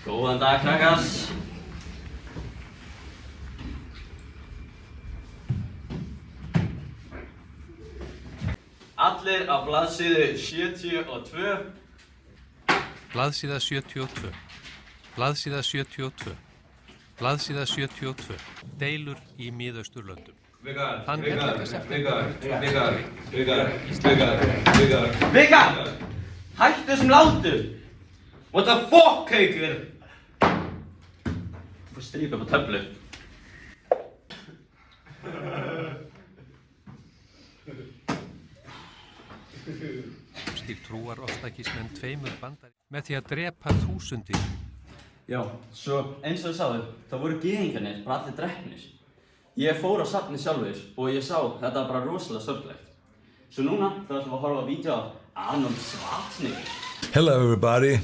Góðan dag, krakkar. Allir á blaðsíðu 72. Blaðsíða 72. Blaðsíða 72. Blaðsíða 72. Deilur í Miðausturlöndum. Veigar! Hættu þessum látum! What the fuck, Haukur? Þú får strípa på töflu. Stýr trúar ofstækismenn tveimur bandar með því að drepa þúsundir. Já, svo eins og þið sáðu, það voru gyðingarnir bara allir drepnir. Ég fór á safnið sjálfur og ég sá þetta var bara rosalega sorglegt. Svo núna þá ætlum við að horfa á vídeo af Arnold Schwarzenegger. Hello everybody.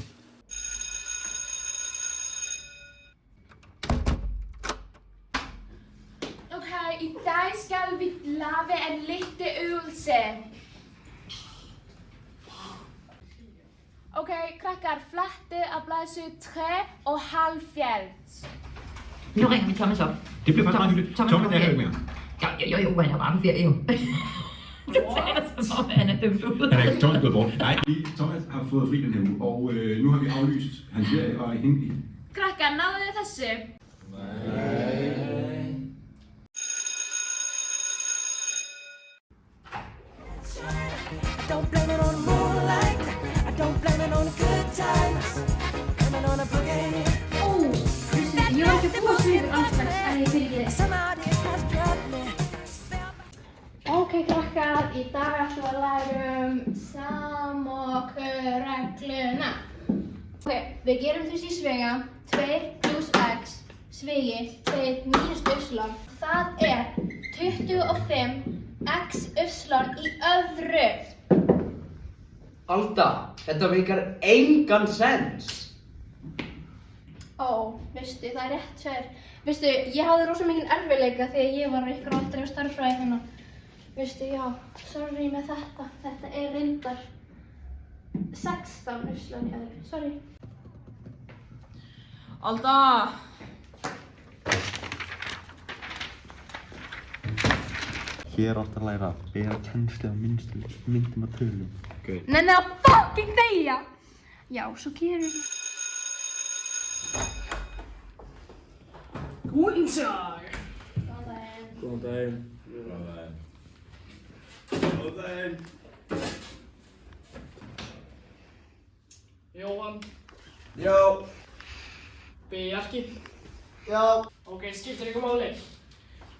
Okay, i dag skal vi lave en lille øvelse. Okay, krakkar, flatte af bladside 73. Nu ringer vi Thomas op. Det bliver faktisk meget hyggeligt. Thomas er her ikke mere. Jo, han er bare på ferie jo. Du taler som om, han er dømt ud. Han er ikke Thomas gået bort. Nej, Thomas har fået fri den her uge, og nu har vi aflyst hans ferie og hængt i. Krakkar, náðu þið þessu? Don't blame it on the moonlight. I don't blame it on the good times. Blame it on the boogie. Ég var ekki búið svipur allsvegs, en ég fyrir ekki Somebody has dropped me. Ok, krakkar, í dag ætlum við að læra samokkuregluna. Ok, við gerum þessi svega 2 plus x svegi 2 mínus y. Það er 25 x y í öðru. Alda, þetta meikar engan sens. Ó, veistu, það er rétt sér. Veistu, ég hafði rosa mikinn erfiðleika þegar ég var ykkur aldrei á stærðfræði hérna. Veistu, já, sorry með þetta. Þetta er reyndar 16 y í öðru. Sorry. Alda! Hér átt að læra að bera kennslu á myndum og tölum. Nenni að fucking deyja! Já, svo gerum við. Guten Tag! Góðan daginn. Góðan daginn. Jóhann, Já. Bjarki. Já. Ok, skiptir ykkur máli.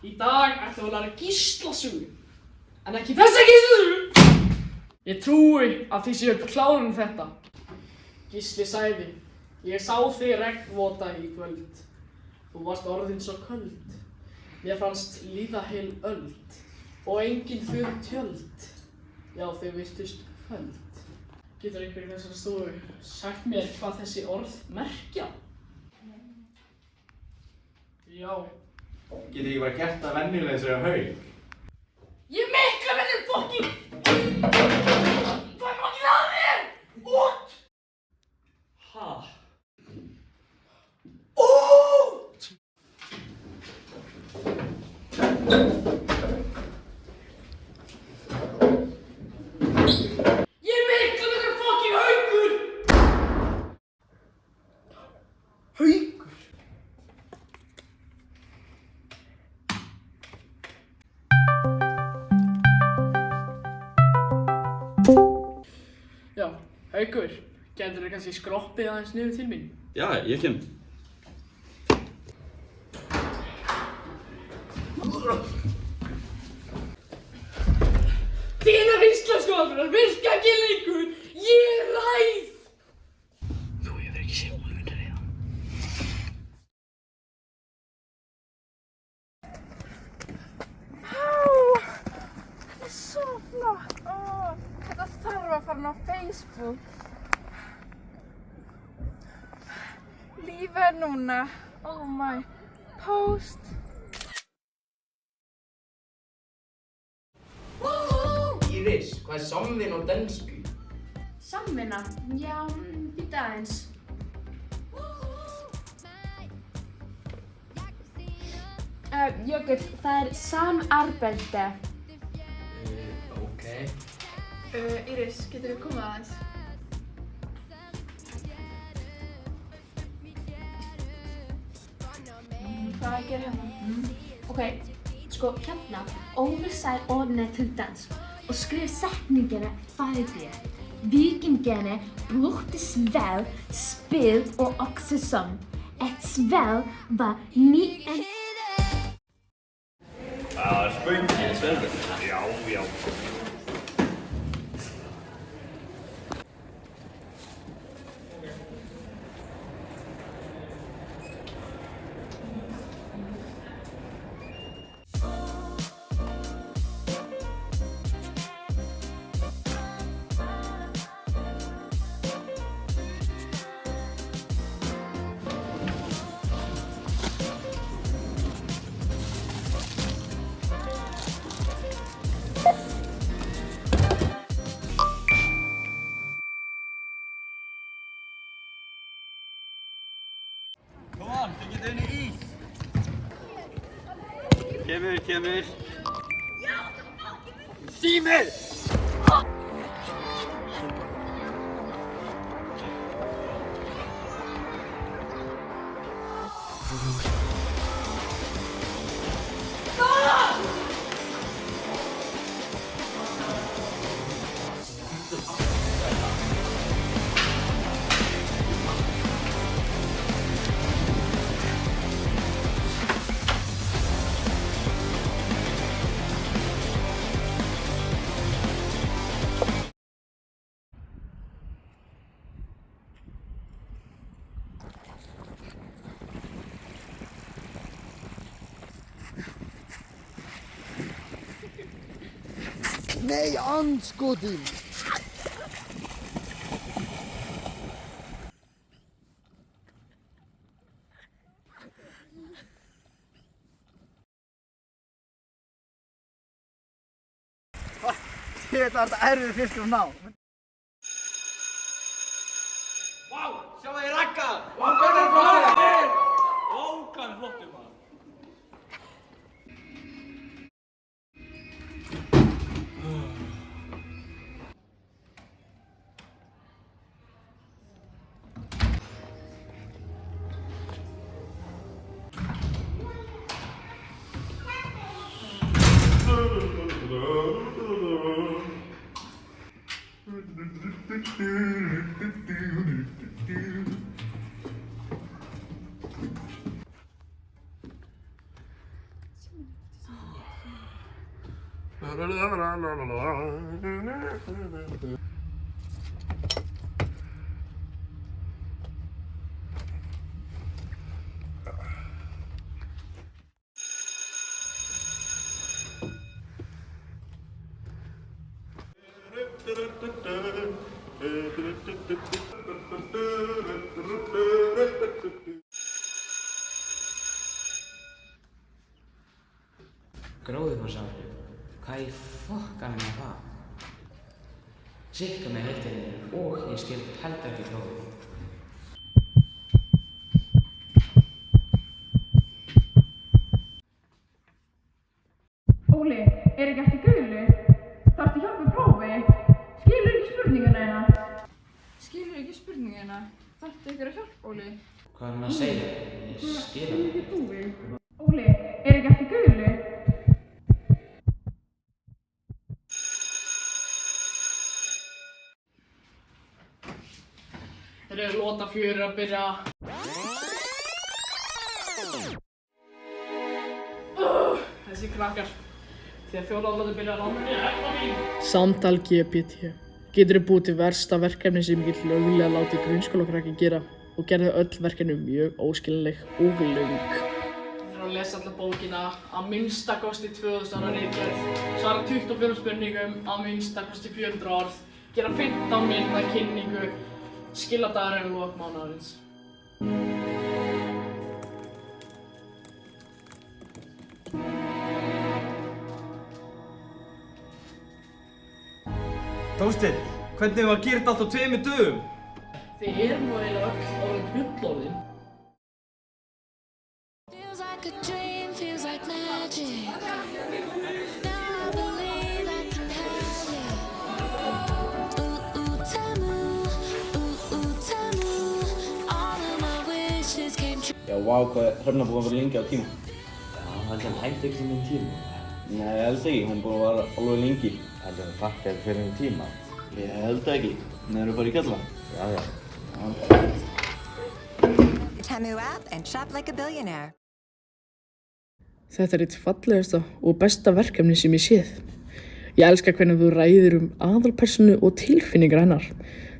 Í dag ætlum við að læra gíslasögu. En ekki þessa gíslasögu! Ég trúi að þið séu klárinn þetta. Gísli sagði, ég sá þig regnvota í kvöld. Þú varst orðin svo köld. Mér fannst líða heil öld. Og engin þurr tjöld. Já, þau virtust köld. Getur einhver í þessari stofu sagt mér hvað þessi orð merkja? Já. Getið ekki bara gert það venjulega sér að haug? Ég mikla með þér fokkin! Hvað er fokkinn að? Ég er miklu meira fucking Haukur! Haukur? Já, Haukur, getur kannski skroppið aðeins niður til mín? Já, ég kem. Þínar íslenskuaðferðar virka ekki lengur! Ég er ræð! Þú hefur ekki séð úlfinn reyða. Þetta er svo flott. Þetta þarf að fara inn á Facebook. Lífið er núna. Oh my. Post. Íris, hvað er samvinna á dönsku? Samvinna? Já, býta aðeins. Jökull, það er samarbelde. Ok. Íris, getur við komið aðeins? Hvað að gera hérna? Ok, sko hérna, oversæt ordene til dansk og skriv setningene ferdig. Vikingene brukte svärd, spyd og også sånn. Et svärd var 9. Það er spöngið, sverður. Já, já. Kom on, þið getur unni ís. Kemur. Símir! Nei, andskotin! Þetta var þetta erfið fiskur að ná. Vá, sjá þið Ragga! Vá, hvað er flottur? Vá, hvað er flottur maður? Gróðurhúsáhrif. Hvað í fokkanum er það? Sikka með heiltinni og ég skil heldur ekki gróður. hérna. Þarftu ykkur að hjálpa, Óli? Hvað er hann að segja? Ég skil hann ekki. Óli, er ekki eftir gulu? Þeir eru lota 4 að byrja. Þessi krakkar. Þegar 4 áflötu byrja að rána mér hefna mín. Samtal GPT. Geturðu búið til versta verkefni sem ég get löglega látið grunnskólakrakki gera og gerði öll verkefni mjög óskiljanleg og löng. Þú þarf að lesa alla bókina að minnstakosti 2000 ára ritgerð, svara 24 spurningum að minnstakosti 400 orð, gera 15 mínútna kynningu, skila dagurinn og lok mánaðarins. Tómsteinn, hvernig hefur að gera þetta allt á 2 dögum? Þið erum nú eiginlega öll orðin fullorðin. Feels like a dream, feels like magic. Now I believe I can have you. Ooh, ooh, Tamu. Ooh, ooh, Tamu. All of my wishes came true. Já, vá, hvað er Hrefna búin að vera lengi á tíma? Já, hann hætti ekki minn tíma. Nei, ég held ekki, hún er búin að vera alveg lengi. Heldur hann þakkaði fyrir minn tíma? Ég held ekki. Nei, erum við bara í kjallara? Já, já. Tamu app and shop like a billionaire. Þetta er eitt fallegasta og besta verkefni sem ég séð. Ég elska hvernig þú ræðir aðalpersonu og tilfinningar hennar.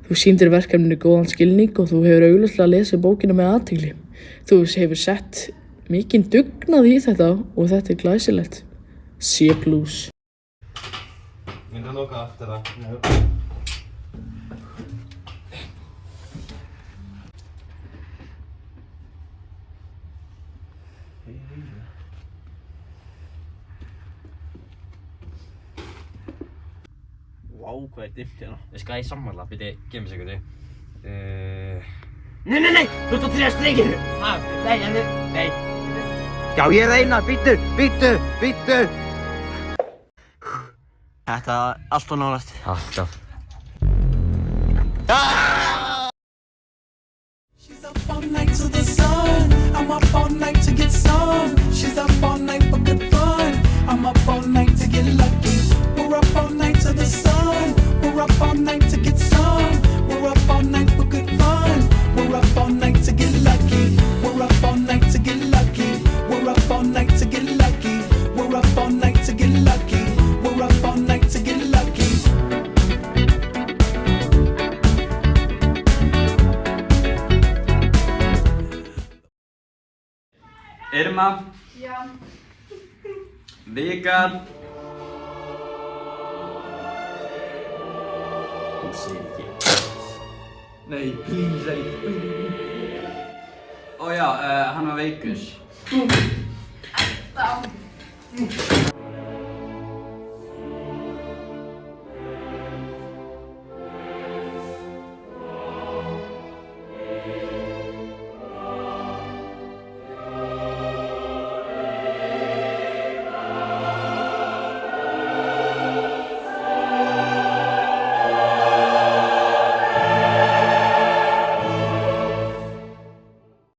Þú sýndir verkefninu góðan skilning og þú hefur augljóslega lesið bókina með athygli. Þú hefur sett mikinn dugnað í þetta og þetta er glæsilegt. C+. Myndi að loka aftur það. Vá, hvað er dimmt hérna. Við skal í sammála, byrju, gef mér sekundu. Nei, þú ert að trýja strenginu! Ha, nei. Já, ég reyna, bíddu! Þetta er allt og nálast. Alltaf. She's up all night to the sun. I'm up all night to get some. She's up all night for good fun. I'm up all night to get lucky. We're up all night to the sun. We're up all night to get some. We're up all night for good fun. We're up all night to get lucky. We're up all night to get lucky. We're up all night to get lucky. We're up all night to get lucky. We're up all night to get lucky. Irma. Já. Vika. Þú segir ekki. Nei, please, Ó já, hann var veikur. Þá.